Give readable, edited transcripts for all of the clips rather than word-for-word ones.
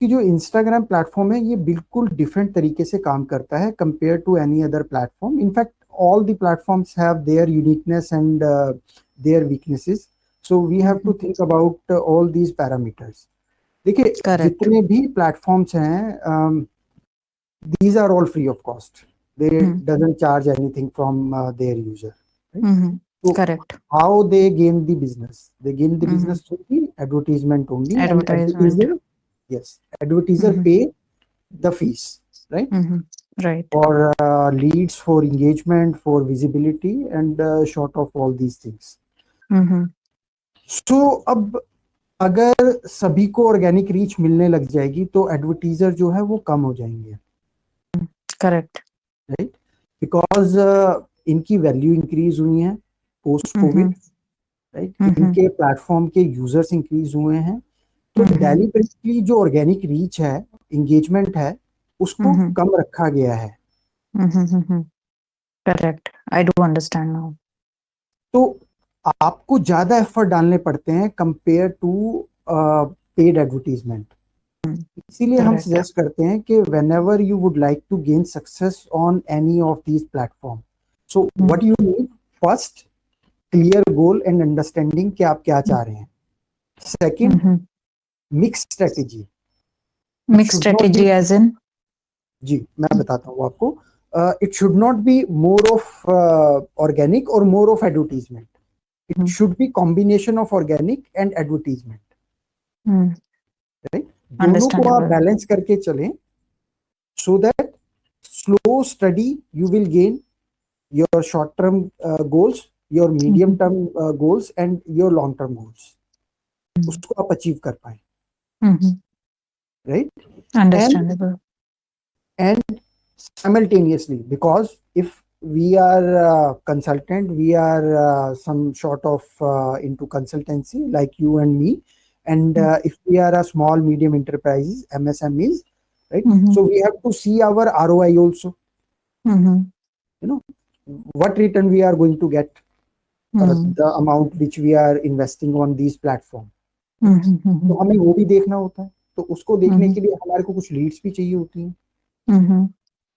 कि जो Instagram platform है ये बिल्कुल डिफरेंट तरीके से काम करता है compare to any other platform. In fact all the platforms have their uniqueness and their weaknesses. So we have to think about all these parameters. देखिए, करेक्ट. जितने भी प्लेटफॉर्म्स हैं, these are all free of cost. They doesn't charge anything from their user, right? So Correct. how they gain the business? They gain the business through the advertisement only, and Advertisement. advertiser pay the fees, right? Right. For leads, for engagement, for visibility, and short of all these things. So अब अगर सभी को organic reach मिलने लग जाएगी तो एडवर्टीजर जो है वो कम हो जाएंगे. करेक्ट. राइट, बिकॉज इनकी वैल्यू इंक्रीज हुई है पोस्ट कोविड. राइट, इनके प्लेटफॉर्म के यूजर्स इंक्रीज हुए हैं. तो डेलिबरेटली जो ऑर्गेनिक रीच है, एंगेजमेंट है, उसको कम रखा गया है. Correct. I do understand now. तो आपको ज्यादा एफर्ट डालने पड़ते हैं कंपेयर टू पेड एडवर्टीजमेंट. इसीलिए हम सजेस्ट करते हैं कि whenever you would like to gain success on any of these platform, so what you need first, clear goal and understanding कि आप क्या चाह रहे हैं. Second, mixed strategy. Mixed strategy as in? जी, मैं बताता हूँ आपको. It should not be more of organic or more of advertisement. It should be combination of organic and advertisement. Right? दोनों को आप बैलेंस करके चलें, so that slow steady you will gain your short term goals, your medium term goals and your long term goals. उसको आप achieve कर पाए. Right? Understandable. And simultaneously, because if we are consultant, we are some sort of into consultancy like you and me, and if we are a small medium enterprises, MSMEs, right? So we have to see our ROI also. You know, what return we are going to get, the amount which we are investing on these platform. तो हमें वो भी देखना होता है. तो उसको देखने के लिए हमारे को कुछ लीड्स भी चाहिए होती हैं.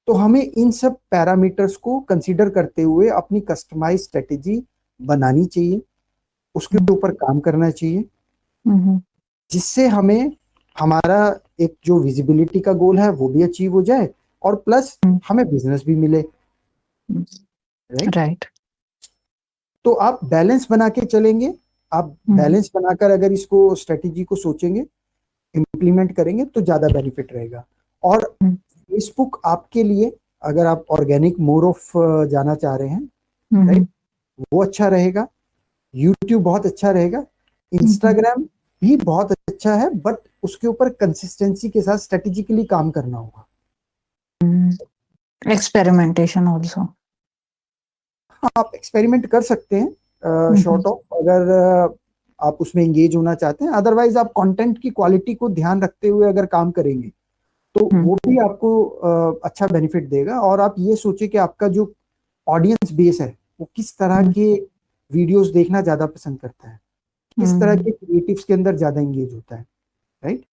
तो हमें इन सब पैरामीटर्स को कंसीडर करते हुए अपनी कस्टमाइज स्ट्रेटेजी बनानी चाहिए, उसके ऊपर काम करना चाहिए, जिससे हमें हमारा एक जो विजिबिलिटी का गोल है वो भी अचीव हो जाए और प्लस हमें बिजनेस भी मिले. राइट. तो आप बैलेंस बना के चलेंगे. आप बैलेंस बनाकर अगर इसको स्ट्रेटेजी को सोचेंगे, इम्प्लीमेंट करेंगे तो ज्यादा बेनिफिट रहेगा. और फेसबुक आपके लिए, अगर आप ऑर्गेनिक मोड ऑफ जाना चाह रहे हैं, राइट, वो अच्छा रहेगा. यूट्यूब बहुत अच्छा रहेगा. इंस्टाग्राम भी बहुत अच्छा है, बट उसके ऊपर कंसिस्टेंसी के साथ स्ट्रेटेजिकली काम करना होगा. Experimentation also. हाँ, आप एक्सपेरिमेंट कर सकते हैं शॉर्ट ऑफ, अगर आप उसमें एंगेज होना चाहते हैं. अदरवाइज आप कंटेंट की क्वालिटी को ध्यान रखते हुए अगर काम करेंगे तो वो भी आपको अच्छा बेनिफिट देगा. और आप ये सोचिए कि आपका जो ऑडियंस बेस है वो किस तरह के वीडियोस देखना ज्यादा पसंद करता है, किस तरह के क्रिएटिव्स के अंदर ज्यादा एंगेज होता है. राइट,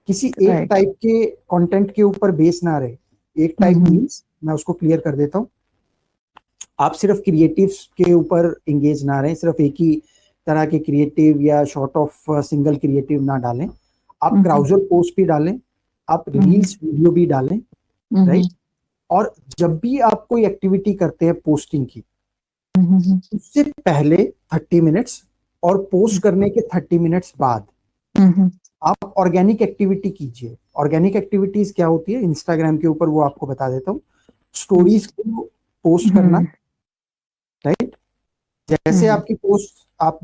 किसी एक टाइप के कंटेंट के ऊपर बेस ना रहे. एक टाइप मींस, मैं उसको क्लियर कर देता हूँ, आप सिर्फ क्रिएटिव्स के ऊपर एंगेज ना रहें, सिर्फ एक ही तरह के क्रिएटिव या शॉर्ट ऑफ सिंगल क्रिएटिव ना डालें. आप क्राउजर पोस्ट भी डालें, आप रील्स वीडियो भी डालें. राइट, और जब भी आप कोई एक्टिविटी करते हैं पोस्टिंग की, उससे पहले 30 मिनट्स और पोस्ट करने के 30 मिनट्स बाद आप ऑर्गेनिक एक्टिविटी कीजिए. ऑर्गेनिक एक्टिविटीज क्या होती है इंस्टाग्राम के ऊपर, वो आपको बता देता हूँ. स्टोरीज को पोस्ट करना. राइट, जैसे आपकी पोस्ट आप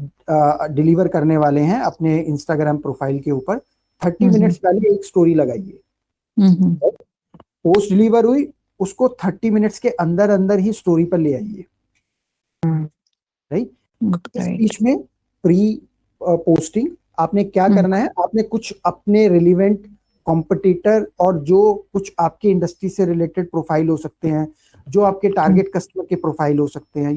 डिलीवर करने वाले हैं अपने इंस्टाग्राम प्रोफाइल के ऊपर, 30 मिनट्स पहले एक स्टोरी लगाइए. पोस्ट डिलीवर हुई, उसको 30 मिनट्स के अंदर अंदर ही स्टोरी पर ले आइए. राइट, इस बीच में प्री पोस्टिंग आपने क्या करना है, आपने कुछ अपने रिलेवेंट कॉम्पिटिटर और जो कुछ आपके इंडस्ट्री से रिलेटेड प्रोफाइल हो सकते हैं, जो आपके टारगेट कस्टमर के प्रोफाइल हो सकते हैं,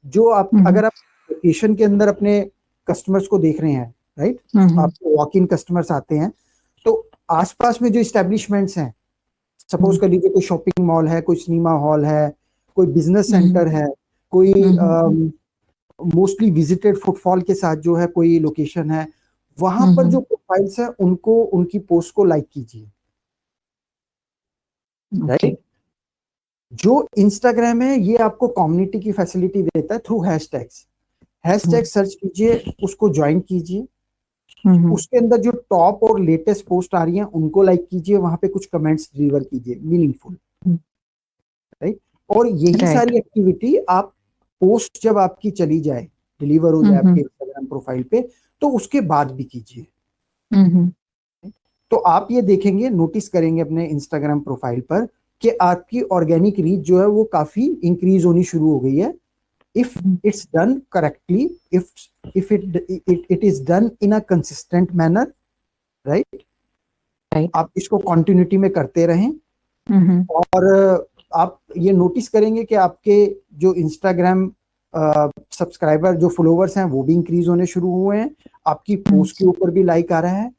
जो आप अगर आप लोकेशन के अंदर अपने कस्टमर्स को देख रहे हैं, राइट, आपको वॉक इन कस्टमर्स आते हैं, तो आसपास में जो इस्टेब्लिशमेंट्स हैं, सपोज हम्म कर लीजिए कोई शॉपिंग मॉल है, कोई सिनेमा हॉल है, कोई बिजनेस हम्म सेंटर है, कोई हम्म मोस्टली विजिटेड फुटफॉल के साथ जो है कोई लोकेशन है, वहां पर जो हम्म प्रोफाइल्स है उनको, उनकी पोस्ट को लाइक कीजिए। ओके। राइट। जो इंस्टाग्राम है ये आपको कम्युनिटी की फैसिलिटी देता है थ्रू हैशटैग्स। हैशटैग सर्च कीजिए, उसको ज्वाइन कीजिए, हम्म उसके अंदर जो टॉप और लेटेस्ट पोस्ट आ रही हैं उनको लाइक कीजिए, वहां पे कुछ कमेंट्स डिलीवर कीजिए मीनिंगफुल। राइट। और यही राइट। सारी एक्टिविटी आप, पोस्ट जब आपकी चली जाए, डिलीवर हो जाए आपके हम्म इंस्टाग्राम प्रोफाइल पे, तो उसके बाद भी कीजिए। हम्म तो आप ये देखेंगे, नोटिस करेंगे अपने इंस्टाग्राम प्रोफाइल पर कि आपकी ऑर्गेनिक रीच जो है वो काफी इंक्रीज होनी शुरू हो गई है। If it's done correctly, if it is done in a consistent manner. Right. Right. आप इसको कंटिन्यूटी में करते रहें, हम्म और आप ये नोटिस करेंगे कि आपके जो इंस्टाग्राम सब्सक्राइबर, जो फॉलोवर्स हैं, वो भी इंक्रीज होने शुरू हुए हैं, आपकी पोस्ट के ऊपर भी लाइक आ रहा है।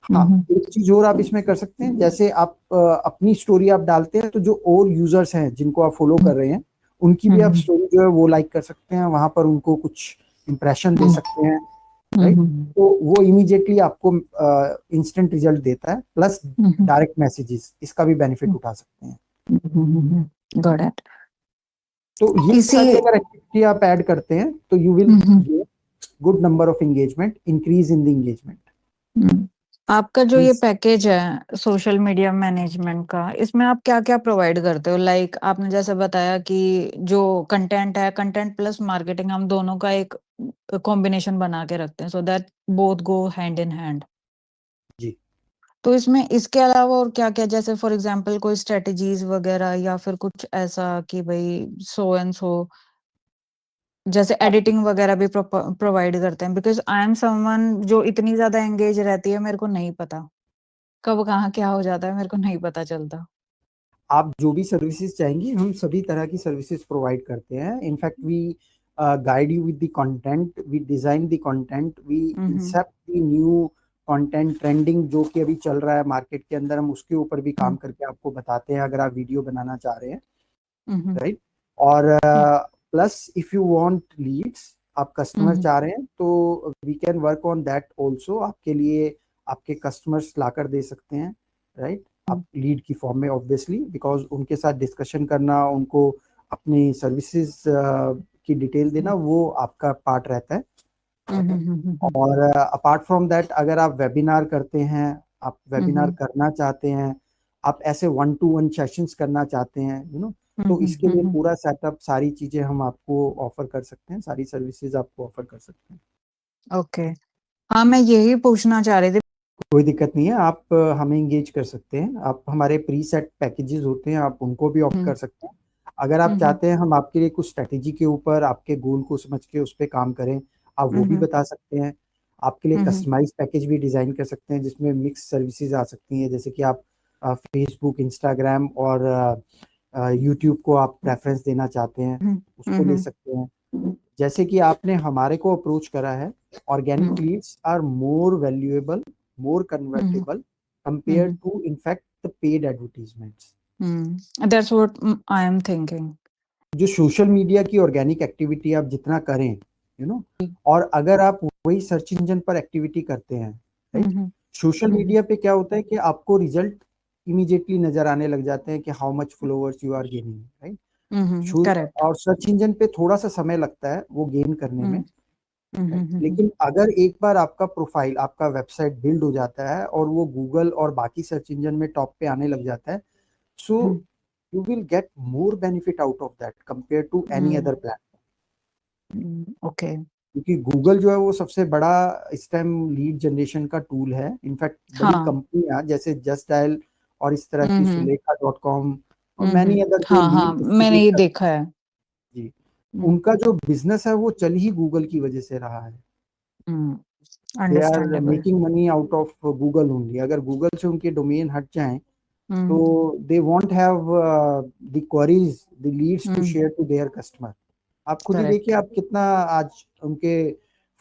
हाँ, हम्म एक चीज और आप इसमें कर सकते हैं, जैसे आप अपनी स्टोरी आप डालते हैं तो जो और यूजर्स हैं जिनको आप फॉलो कर रहे हैं, उनकी भी आप हम्म स्टोरी जो है वो लाइक कर सकते हैं, वहां पर उनको कुछ इंप्रेशन दे सकते हैं। राइट। हम्म तो वो इमीडिएटली आपको इंस्टेंट रिजल्ट देता है, प्लस डायरेक्ट मैसेजेस, इसका भी बेनिफिट उठा सकते हैं। Got it. तो ये इसी सारी अगर एक्टिविटी आप ऐड करते हैं तो you will hmm get good number of engagement, increase in the engagement. Hmm. आपका जो ये पैकेज है सोशल मीडिया मैनेजमेंट का, इसमें आप क्या क्या प्रोवाइड करते हो? लाइक आपने जैसे बताया कि जो कंटेंट है, कंटेंट प्लस मार्केटिंग, हम दोनों का एक कॉम्बिनेशन बना के रखते हैं, so that both go hand in hand. जी। तो इसमें इसके अलावा और क्या क्या, जैसे फॉर एग्जांपल कोई स्ट्रेटजीज वगैरह या फिर कुछ ऐसा कि भाई सो एंड सो, जैसे एडिटिंग वगैरह भी प्रोवाइड करते हैं? बिकॉज आई एम समवन जो इतनी ज्यादा एंगेज रहती है, मेरे को नहीं पता कब कहाँ क्या हो जाता है, मेरे को नहीं पता चलता। आप जो भी सर्विसेज चाहेंगी, हम सभी तरह की सर्विसेज प्रोवाइड करते हैं। In fact we guide you with the content, we design the content, we hmm incept the new content trending जो कि अभी चल रहा है मार्केट के अंदर, हम उसके ऊपर भी काम हम्म करके आपको बताते हैं अगर आप वीडियो बनाना चाह रहे हैं। Hmm right. और plus if you want leads, आप कस्टमर हम्म चाह रहे हैं तो we can work on that also, आपके लिए आपके कस्टमर्स लाकर दे सकते हैं। राइट। आप लीड की फॉर्म में, ऑब्वियसली, बिकॉज उनके साथ डिस्कशन करना, उनको अपनी सर्विसेज की डिटेल देना, वो आपका पार्ट रहता है। और अपार्ट फ्रॉम दैट, अगर आप वेबिनार करते हैं, आप वेबिनार करना चाहते हैं, आप ऐसे वन टू वन सेशंस करना चाहते हैं, तो इसके लिए पूरा सेटअप, सारी चीजें हम आपको ऑफर कर सकते हैं, सारी सर्विसेज आपको ऑफर कर सकते हैं। ओके। हाँ, मैं यही पूछना चाह रही थी। कोई दिक्कत नहीं है, आप हमें इंगेज कर सकते हैं, आप हमारे प्री सेट पैकेजेस होते हैं, आप उनको भी ऑप्ट हम्म कर सकते हैं। अगर आप हम्म चाहते हैं हम आपके लिए कुछ स्ट्रेटेजी के ऊपर, आपके गोल को समझ के उस पर काम करें, आप वो भी हम्म बता सकते हैं। आपके लिए हम्म कस्टमाइज पैकेज भी डिजाइन कर सकते हैं जिसमें मिक्स सर्विसेज आ सकती हैं, जैसे कि आप फेसबुक, इंस्टाग्राम और यूट्यूब को आप प्रेफरेंस देना चाहते हैं, उसको ले हम्म सकते हैं। जैसे कि आपने हमारे को अप्रोच करा है, organic leads are more valuable, more convertible compare to in fact the paid advertisements. That's what I am thinking. जो सोशल मीडिया की ऑर्गेनिक एक्टिविटी आप जितना करें, और अगर आप वही सर्च इंजन पर एक्टिविटी करते हैं, राइट, सोशल मीडिया पे क्या होता है कि आपको रिजल्ट इमीडिएटली नजर आने लग जाते हैं कि how much followers you are gaining. Right. Correct. और सर्च इंजन पे थोड़ा सा समय लगता है वो गेन करने में। राइट। हम्म लेकिन अगर एक बार आपका प्रोफाइल, आपका वेबसाइट बिल्ड हो जाता है और वो गूगल और बाकी सर्च इंजन में टॉप पे आने लग जाता है, so you will get more benefit out of that compare to any other platform. Okay. क्योंकि गूगल जो है वो सबसे बड़ा इस टाइम लीड जनरेशन का टूल है। इनफैक्ट बड़ी हाँ। कंपनियां जैसे जस्ट डायल और इस तरह की सुलेखा डॉट कॉम और मैनी अदर जो हाँ हाँ, लीड मैंने डिस्ट्रीब्यूट ये कर, देखा है। जी, उनका जो बिजनेस है वो चल ही गूगल की वजह से रहा है। They are understandable. Making money out of Google only. अगर गूगल से उनके डोमेन हट जाएं तो they won't have the queries, the leads to share to their customer. आप खुद ही देखिए, करेक्ट। आप कितना आज उनके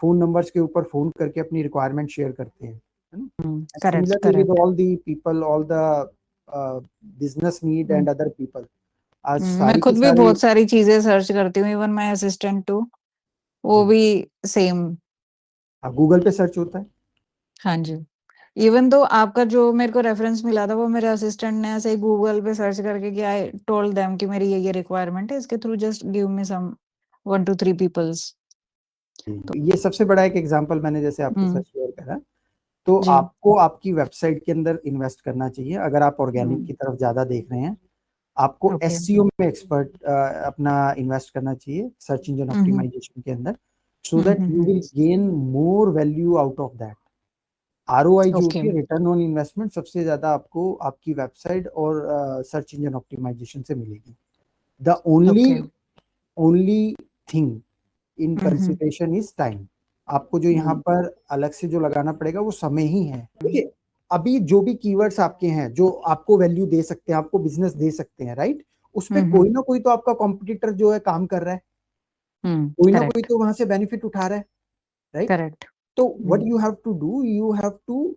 फोन नंबर्स के ऊपर फोन करके अपनी रिक्वायरमेंट शेयर करते हैं। है ना? Correct, similarly with correct. All the people, all the business need and other people, आज मैं सारी की खुद भी सारी बहुत सारी चीजें सर्च करती हूँ, इवन माय असिस्टेंट टू, वो भी सेम। गूगल पे सर्च होता है। हाँ जी। इवन तो आपका जो मेरे को रेफरेंस मिला था वो मेरे असिस्टेंट ने ऐसे ही गूगल पे सर्च करके कि आई टोल्ड देम कि मेरी ये रिक्वायरमेंट है, इसके through just give me some 1 to 3 peoples. तो ये सबसे बड़ा एक एग्जांपल मैंने जैसे आपके साथ हम्म। शेयर करा। तो जी। आपको आपकी वेबसाइट के अंदर इन्वेस्ट करना चाहिए अगर आप ऑर्गेनिक की तरफ ज्यादा देख रहे हैं। आपको ओके। एसईओ में एक्सपर्ट अपना इन्वेस्ट करना चाहिए, सर्च इंजन हम्म। ऑप्टिमाइजेशन के अंदर, so that you will gain more value out of that. ROI जो ओके। होती है, रिटर्न ऑन इन्वेस्टमेंट, सबसे ज्यादा आपको आपकी वेबसाइट और सर्च इंजन ऑप्टिमाइजेशन से मिलेगी। The only okay. Only thing in hmm. Consideration is time. आपको जो यहाँ हम्म। पर अलग से जो लगाना पड़ेगा वो समय ही है। देखिए, अभी जो भी कीवर्ड्स आपके हैं जो आपको वैल्यू दे सकते हैं, आपको बिजनेस दे सकते हैं, राइट, उस पे कोई ना कोई तो आपका कॉम्पिटिटर जो है काम कर रहा है, कोई ना कोई करेक्ट, तो वहां से बेनिफिट उठा रहा है, राइट। करेक्ट। तो what you have to do, you have to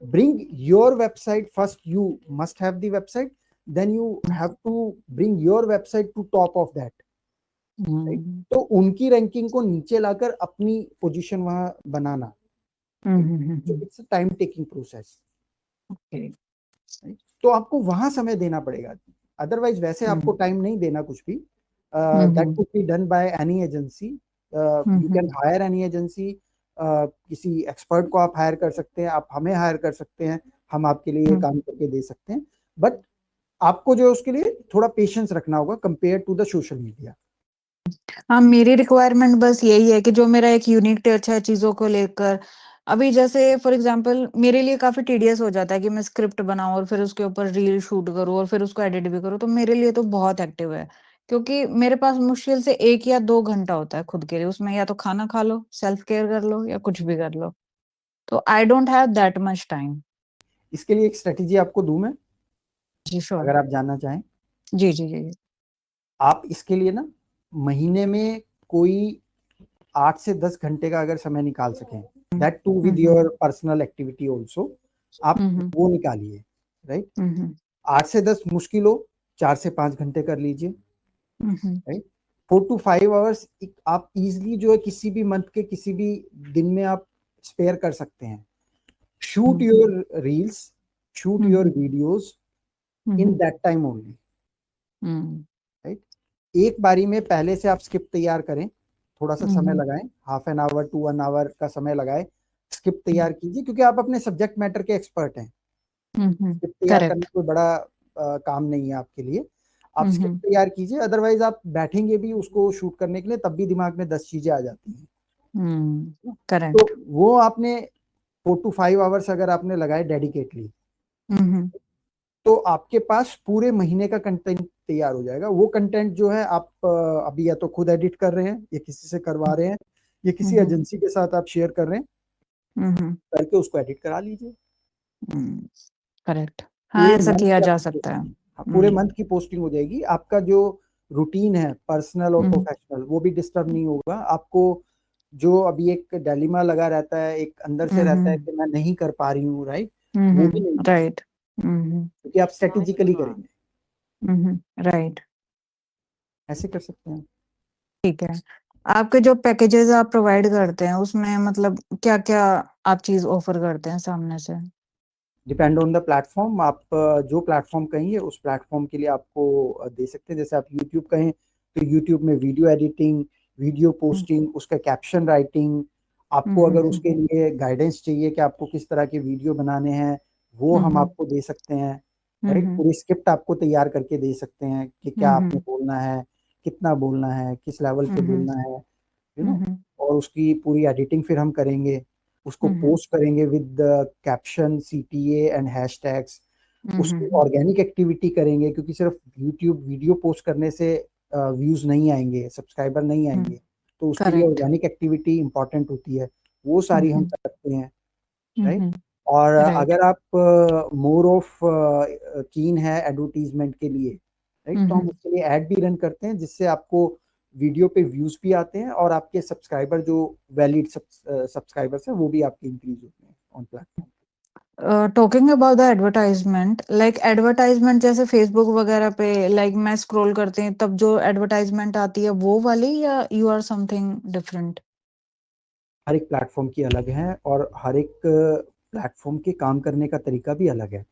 bring your website first. You must have the website, then you have to bring your website to top of that, right? तो उनकी ranking को नीचे लाकर अपनी position वहां बनाना, तो it's time taking process, okay. तो आपको वहां समय देना पड़ेगा। अदरवाइज वैसे आपको टाइम नहीं देना कुछ भी। That could be done by any agency, you can hire any agency, किसी एक्सपर्ट को आप हायर कर सकते हैं, आप हमें हायर कर सकते हैं, हम आपके लिए ये काम करके दे सकते हैं। बट आपको जो है उसके लिए थोड़ा पेशेंस रखना होगा compare to the social media. हाँ, मेरी रिक्वायरमेंट बस यही है कि जो मेरा एक यूनिक टच है चीज़ों को लेकर, अभी जैसे फॉर एग्ज़ाम्पल मेरे लिए काफ़ी टीडियस हो जाता है कि मैं स्क्रिप्ट बनाऊँ और फिर उसके ऊपर रील शूट करूँ और फिर उसको एडिट भी करूँ, तो मेरे लिए तो बहुत एक्टिव है। क्योंकि मेरे पास मुश्किल से 1 या 2 घंटा होता है खुद के लिए, उसमें या तो खाना खा लो, सेल्फ केयर कर लो या कुछ भी कर लो। तो I don't have that much time. इसके लिए एक स्ट्रेटेजी आपको दूं मैं, जी, श्योर। अगर आप जानना चाहें। जी, जी, जी, जी। आप इसके लिए ना महीने में कोई 8 से 10 घंटे का अगर समय निकाल सकें, that to hmm, with hmm. Your personal activity also, आप हुँ, हुँ। वो निकालिए, राइट। हुँ, हुँ। 8 से 10 मुश्किल हो, 4 से 5 घंटे कर लीजिए, हुँ, हुँ। राइट। 4 to 5 आवर्स आप इजिली जो है किसी भी मंथ के किसी भी दिन में आप स्पेयर कर सकते हैं। Shoot hmm, your reels, shoot hmm, your hmm. Videos hmm, in hmm. That time only, hmm. Right. एक बारी में पहले से आप स्क्रिप्ट तैयार करें, थोड़ा सा हुँ, समय हुँ। लगाएं, half an hour to 1 hour का समय लगाए, स्क्रिप्ट हुँ। तैयार कीजिए, क्योंकि आप अपने सब्जेक्ट मैटर के एक्सपर्ट हैं। हुँ, हुँ। स्क्रिप्ट तैयार करना करेक्ट। कोई बड़ा काम नहीं है आपके लिए। आप हुँ, स्क्रिप्ट हुँ। तैयार कीजिए, अदरवाइज आप बैठेंगे भी उसको शूट करने के लिए तब भी दिमाग में 10 चीजें आ जाती हैं। तो करेक्ट। वो आपने 4 to 5 आवर्स अगर आपने लगाए डेडिकेटली, हुँ, हुँ। तो आपके पास पूरे महीने का कंटेंट तैयार हो जाएगा। वो कंटेंट जो है आप अभी या तो खुद एडिट कर रहे हैं या किसी से करवा रहे हैं या हुँ, किसी हुँ। एजेंसी के साथ आप शेयर कर रहे हैं, हुँ, हुँ। करके उसको एडिट करा लीजिए। हुँ। करेक्ट। हाँ, पूरे ऐसा मंथ किया की जा आपकी सकता है। पोस्टिंग, हाँ, पूरे हुँ। मंथ की पोस्टिंग हो जाएगी। आपका जो रूटीन है पर्सनल और हुँ, प्रोफेशनल वो भी डिस्टर्ब नहीं होगा आपको। जो अभी एक डायलिमा लगा रहता है, एक अंदर से हुँ, रहता है हुँ। कि मैं नहीं कर पा रही हूँ, राइट, हुँ, वो भी हुँ। नहीं होगा, राइट। हुँ, हुँ। क्योंकि आप स्ट्रेटेजिकली करेंगे। हुँ, हुँ। राइट। ऐसे कर सकते हैं। ठीक है। आपके जो पैकेजेज़ आप प्रोवाइड करते हैं उसमें मतलब क्या-क्या आप चीज़ ऑफ़र करते हैं सामने से? Depend on the platform. आप जो प्लेटफॉर्म कहेंगे उस प्लेटफॉर्म के लिए आपको दे सकते हैं। जैसे आप यूट्यूब कहें तो यूट्यूब में वीडियो एडिटिंग, वीडियो हुँ। पोस्टिंग, उसका कैप्शन राइटिंग, हुँ, आपको हुँ, अगर हुँ। उसके लिए गाइडेंस चाहिए कि आपको किस तरह के वीडियो बनाने हैं, वो हुँ, हम हुँ। आपको दे सकते हैं, हुँ, राइट। हुँ। पूरी स्क्रिप्ट आपको तैयार करके दे सकते हैं कि क्या हुँ, आपने हुँ। बोलना है, कितना बोलना है, किस लेवल हुँ, पे हुँ। बोलना है, यू हुँ, नो। हुँ। और उसकी पूरी एडिटिंग फिर हम करेंगे, उसको हुँ, हुँ। पोस्ट करेंगे with caption, CTA and hashtags. हुँ, हुँ, उसकी हुँ। ऑर्गेनिक एक्टिविटी करेंगे, क्योंकि सिर्फ यूट्यूब वीडियो पोस्ट करने से व्यूज नहीं आएंगे, सब्सक्राइबर नहीं हुँ। आएंगे। तो उसके लिए करेक्ट। ऑर्गेनिक एक्टिविटी इंपॉर्टेंट होती है, वो हुँ, सारी हम हुँ। करते हैं, हुँ, राइट। हुँ। और राइट। अगर आप मोर ऑफ कीन है एडवर्टीजमेंट के लिए, राइट, हुँ, तो हम हुँ। उसके लिए ऐड भी रन करते हैं, जिससे आपको वीडियो पे व्यूज भी आते हैं और आपके सब्सक्राइबर जो वैलिड सब्सक्राइबर्स हैं वो भी आपके इंक्रीज होते हैं on platform. Talking about the advertisement, like advertisement जैसे फेसबुक वगैरह पे लाइक मैं स्क्रॉल करते हैं तब जो एडवर्टाइजमेंट आती है वो वाली, या यू आर समथिंग डिफरेंट? हर एक प्लेटफॉर्म की अलग है और हर एक प्लेटफॉर्म के काम करने का तरीका भी अलग है।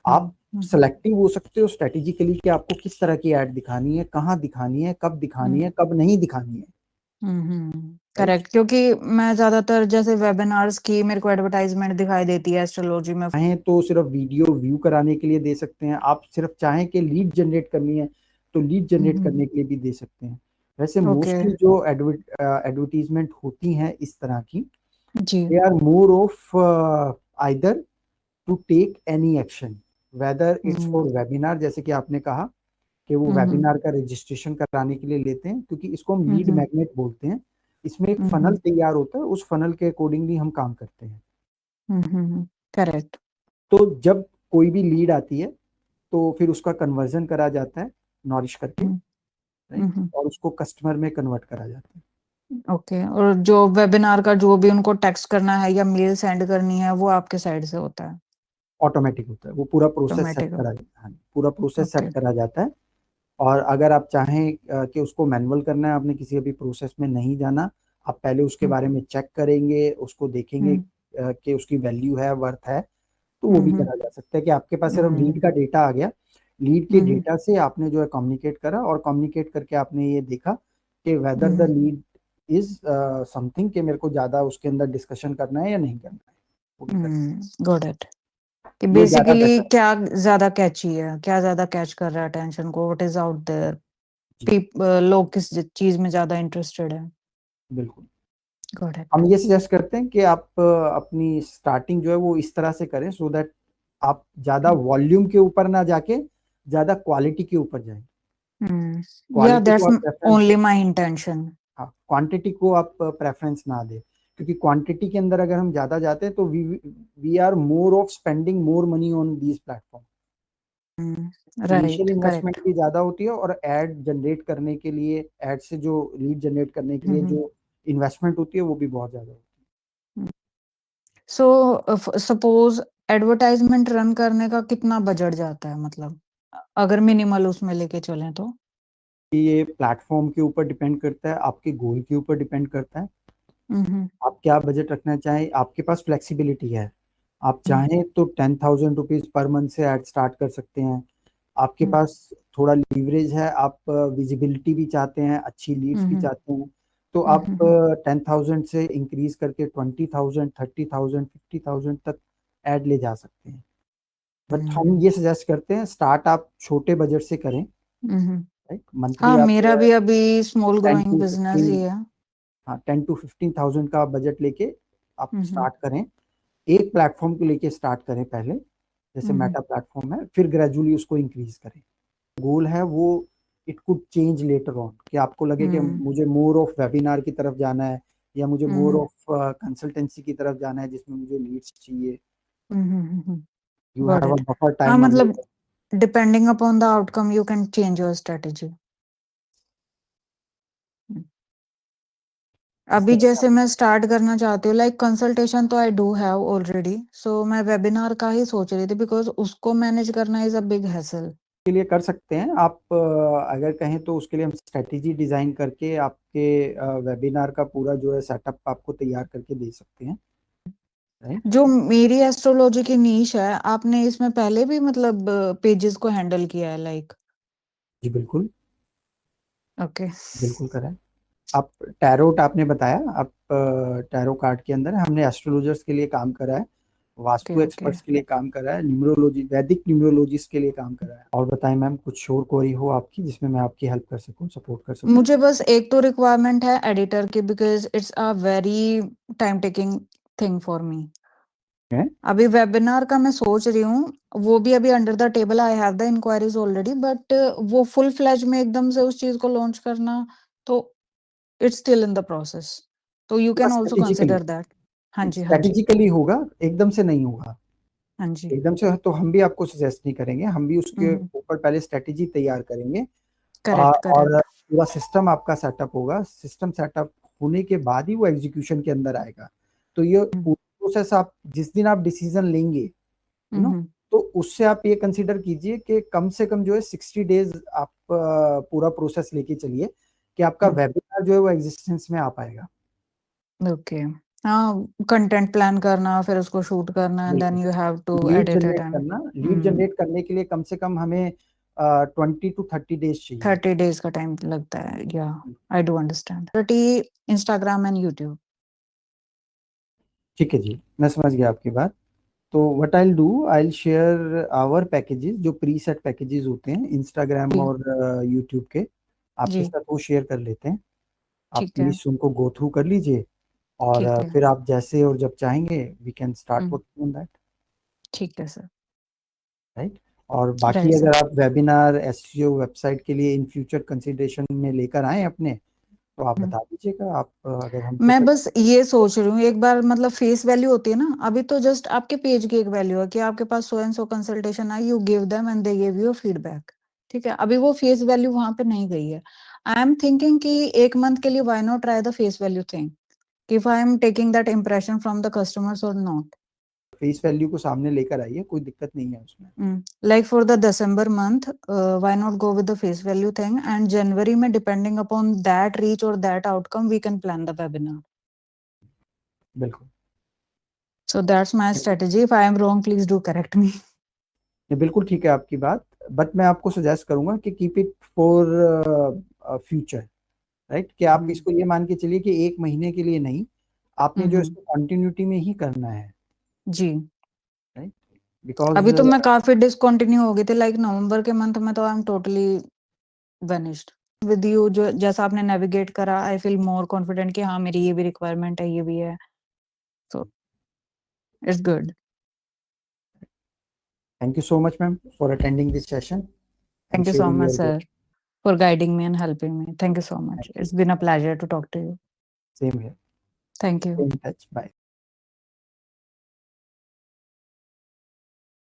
आप सेलेक्टिव हो सकते हो स्ट्रेटेजिकली कि आपको किस तरह की ऐड दिखानी है, कहाँ दिखानी है, कब दिखानी है, कब नहीं दिखानी है। राइट। करेक्ट, क्योंकि मैं ज्यादातर जैसे वेबिनार्स की मेरे को एडवर्टाइजमेंट दिखाई देती है एस्ट्रोलॉजी में। चाहें तो सिर्फ वीडियो व्यू कराने के लिए दे सकते हैं, आप सिर्फ चाहें कि लीड जनरेट करनी है तो लीड जनरेट करने के लिए भी दे सकते हैं। वैसे ओके। मोस्टली जो एडवर्टीजमेंट होती हैं इस तरह की, जी। They are more of either to take any action, whether it's for webinar, जैसे कि आपने कहा कि वो वेबिनार का रजिस्ट्रेशन कराने के लिए लेते हैं, क्योंकि इसको हम लीड मैग्नेट बोलते हैं। इसमें एक फनल तैयार होता है, उस फनल के अकॉर्डिंगली हम काम करते हैं। करेक्ट। तो जब कोई भी लीड आती है तो फिर उसका कन्वर्जन करा जाता है नॉरिश करके, राइट, और उसको कस्टमर में कन्वर्ट करा जाता है। ओके, और जो वेबिनार का जो भी उनको टेक्स्ट करना है या मेल सेंड करनी है वो आपके साइड से होता है? ऑटोमेटिक होता है, वो पूरा प्रोसेस सेट ऑटोमेटिक। करा जाता है, पूरा प्रोसेस सेट ओके। करा जाता है। और अगर आप चाहें कि उसको मैनुअल करना है, आपने किसी अभी प्रोसेस में नहीं जाना, आप पहले उसके बारे में चेक करेंगे, उसको देखेंगे कि उसकी वैल्यू है, वर्थ है, तो वो भी करा जा सकता है। कि आपके पास सिर्फ लीड का डेटा आ गया, लीड के डेटा से आपने जो है कम्युनिकेट करा, और कम्युनिकेट करके आपने ये देखा कि whether the lead is something, कि मेरे को ज्यादा उसके अंदर डिस्कशन करना है या नहीं करना है, वो भी करना गॉट इट। कि है। ये ज्यादा बेसिकली बेटर। क्या ज्यादा कैची है, क्या ज्यादा कैच कर रहा है अटेंशन को, व्हाट इज आउट देयर, जी लोग किस चीज में ज्यादा इंटरेस्टेड है। बिल्कुल। गॉट हम इट। ये सजेस्ट करते हैं कि आप अपनी स्टार्टिंग जो है वो इस तरह से करें, सो दैट आप ज्यादा वॉल्यूम के ऊपर ना जाके ज्यादा क्वालिटी के ऊपर जाएं। या क्वालिटी को दैट्स आप प्रेफरेंस दें, ओनली माय इंटेंशन। हाँ, क्वांटिटी को आप प्रेफरेंस ना दें, क्योंकि क्वांटिटी के अंदर अगर हम ज्यादा जाते हैं तो we are more of spending more money on these platform. Initial right, investment correct. भी ज्यादा होती है, और एड जनरेट करने के लिए, एड से जो लीड जनरेट करने के लिए जो इन्वेस्टमेंट होती है वो भी बहुत ज्यादा होती सो सपोज एडवर्टाइजमेंट रन करने का कितना बजट जाता है, मतलब अगर मिनिमल उसमें लेके चलें तो? है। ये प्लेटफॉर्म के ऊपर डिपेंड करता है, आपके गोल के ऊपर डिपेंड करता है, हम्म। आप क्या बजट रखना चाहें। आपके पास फ्लेक्सिबिलिटी है, आप चाहें तो 10,000 रुपीज पर मंथ से ऐड स्टार्ट कर सकते हैं। आपके पास थोड़ा लीवरेज है, आप विजिबिलिटी भी चाहते हैं, अच्छी लीड्स भी चाहते हैं, तो आप 10,000 से इंक्रीज करके 20,000, 30,000, 50,000 तक ऐड ले जा सकते हैं। बट हम ये सजेस्ट करते हैं स्टार्ट आप छोटे बजट से करें, राइट। मंथली हाँ, आप मेरा भी अभी small ten growing to business fifteen ही है। हाँ 10 to 15,000 का बजट लेके आप हम्म। स्टार्ट करें। एक प्लेटफॉर्म को लेके स्टार्ट करें पहले, जैसे मेटा प्लेटफॉर्म है, फिर ग्रेजुअली उसको इंक्रीज करें। गोल है वो, it could change later on, कि आपको लगे कि मुझे मोर ऑफ वेबिनार की तरफ जाना है, या मुझे मोर ऑफ कंसल्टेंसी की तरफ जाना है जिसमें मुझे लीड्स चाहिए। You got have a it. Buffer हाँ, टाइम मतलब available. Depending upon the outcome you can change your strategy. इस अभी तरह से जैसे आप मैं स्टार्ट करना चाहती हूँ, लाइक कंसल्टेशन तो आई डू हैव ऑलरेडी, सो मैं वेबिनार का ही सोच रही थी बिकॉज उसको मैनेज करना इज अ बिग हैसल। के लिए कर सकते हैं। आप अगर कहें तो उसके लिए हम स्ट्रेटेजी डिजाइन करके आपके वेबिनार का पूरा जो है सेटअप आपको तैयार करके दे सकते हैं, राइट। जो मेरी एस्ट्रोलॉजी की नीश है, आपने इसमें पहले भी मतलब पेजेस को हैंडल किया है लाइक? जी बिल्कुल, ओके। बिल्कुल करें। आप टैरोट आपने बताया, आप टैरो कार्ड के अंदर हमने एस्ट्रोलॉजर्स के लिए काम करा है, ओके। वास्तु ओके। एक्सपर्ट्स के लिए काम करा है, न्यूमरोलॉजी वैदिक न्यूमरोलॉजिस्ट के लिए काम करा है। और बताएं मैम, कुछ और क्वेरी हो आपकी जिसमें मैं आपकी हेल्प कर सकूं, सपोर्ट कर सकूं? मुझे बस एक तो रिक्वायरमेंट है एडिटर की, because it's a very time taking thing for me. है अभी वेबिनार का मैं सोच रही हूँ, वो भी अभी under the table, I have the inquiries already, but वो फुल फ्लैज में एकदम से उस चीज को लॉन्च करना, तो it's still in the process, तो you can also strategically, consider that. हाँ जी, हाँ जी। स्ट्रेटेजिकली होगा, एकदम से नहीं होगा। हाँ जी। एकदम से तो हम भी आपको सजेस्ट नहीं करेंगे, हम भी उसके ऊपर पहले स्ट्रेटेजी तैयार करेंगे। करेक्ट, और करेक्ट। पूरा सिस्टम आपका सेटअप होगा, सिस्टम सेटअप होने के बाद ही वो एग्जीक्यूशन के अंदर आएगा। तो ये पूरा प्रोसेस आप जिस दिन आप डिसीजन लेंगे, यू नो, तो उससे आप ये कंसीडर कीजिए कि कम से कम जो है 60 डेज आप पूरा प्रोसेस लेके चलिए कि आपका वेबिनार जो है वो एग्जिस्टेंस में आ पाएगा। ओके, हाँ, कंटेंट प्लान करना, फिर उसको शूट करना, and then you have to lead edit it generate and करना, लीड जनरेट करने के लिए कम से कम हमें 20 to 30 डेज चाहिए। 30 डेज का टाइम लगता है, या I do understand. 30 Instagram and YouTube. ठीक है जी, मैं समझ गया आपकी बात। तो what I will do, I will share our packages, जो प्री सेट पैकेजेस होते हैं इंस्टाग्राम जी, और यूट्यूब के, आपके जी, साथ वो शेयर कर लेते हैं। आप ठीक है, प्लीज उनको गो थ्रू कर लीजिए, और ठीक है, फिर आप जैसे और जब चाहेंगे we can start hmm, working on that, ठीक है सर, राइट। और बाकी राइट सर। अगर आप वेबिनार एसईओ वेबसाइट के लिए इन फ्यूचर कंसिडरेशन में लेकर आए अपने, तो आप बता दीजिएगा, आप अगर हमसे मैं बस ये सोच रही हूँ एक बार, मतलब फेस वैल्यू होती है ना, अभी तो जस्ट आपके पेज की एक वैल्यू है कि आपके पास so and so consultation I, you give them and they give you feedback, ठीक है, अभी वो फेस वैल्यू वहां पे नहीं गई है। आई एम थिंकिंग कि एक मंथ के लिए why not try the face value thing, if I am taking that impression from the customers और नॉट। फेस वैल्यू को सामने लेकर आइए, कोई दिक्कत नहीं है उसमें। Like for the December month, why not go with the face value thing, and January में depending upon that reach or that outcome we can plan the webinar. बिल्कुल, So that's my strategy. If I am wrong, please do correct me. ये बिल्कुल ठीक है आपकी बात, but मैं आपको सजेस्ट करूंगा कि keep it for future, right, कि आप इसको ये मान के चलिए कि एक महीने के लिए नहीं, आपने जो इसको कंटिन्यूटी में ही करना है, जी, राइट, बिकॉज अभी तो मैं काफी डिसकंटिन्यू हो गई थी, लाइक नवंबर के मंथ में तो I am totally वेनिश्ड with you. जो जैसा आपने नेविगेट करा, आई फील मोर कॉन्फिडेंट कि हाँ मेरी ये भी रिक्वायरमेंट है, ये भी है, so it's good. Thank you so much ma'am for attending this session and Thank you so sharing much, your sir, for guiding me and helping me. Thank you so much. Thank you, It's been a pleasure to talk to you. Same here, Thank you. Stay in touch, bye.